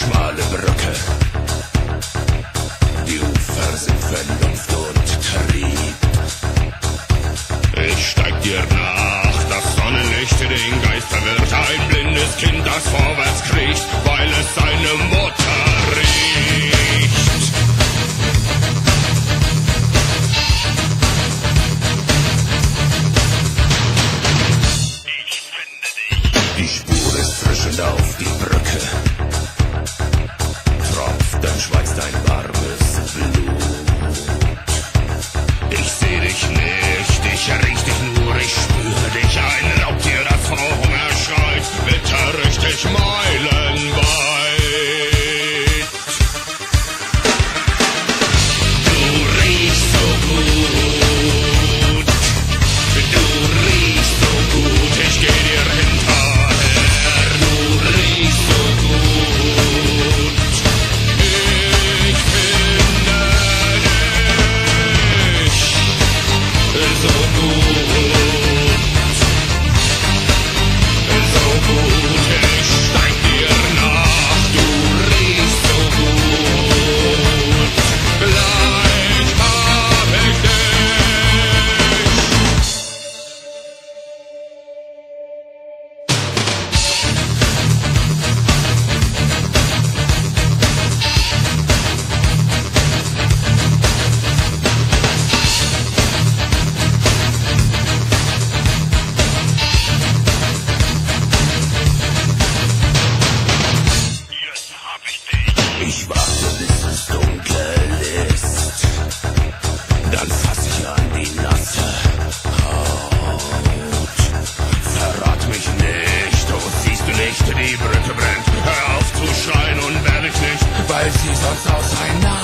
schmale Brücke. Die Ufer sind Vernunft und Trieb. Ich steig dir nach, das Sonnenlicht den Geist verwirrt. Ein blindes Kind, das vorwärts kriecht, weil es seine Mutter riecht. Die Spur ist frischend auf die Brücke. Tropft, dann schweißt ein warmes Blut. Ich seh dich nicht, ich riech dich nur, ich spüre dich. Ein Raubtier, das vor Hunger schreit, bitter richtig meilenweit. Du riechst so gut, du riechst so gut, ich geh dir hinterher. Du riechst so gut, ich finde dich so gut, ich steig dir nach, du riechst so gut, gleich hab ich dich. Ich warte, bis es dunkel ist, dann fass ich an die nasse Haut. Verrat mich nicht, oh siehst du nicht, die Brücke brennt. Hör auf zu schreien und wehr dich nicht, weil sie sonst auseinander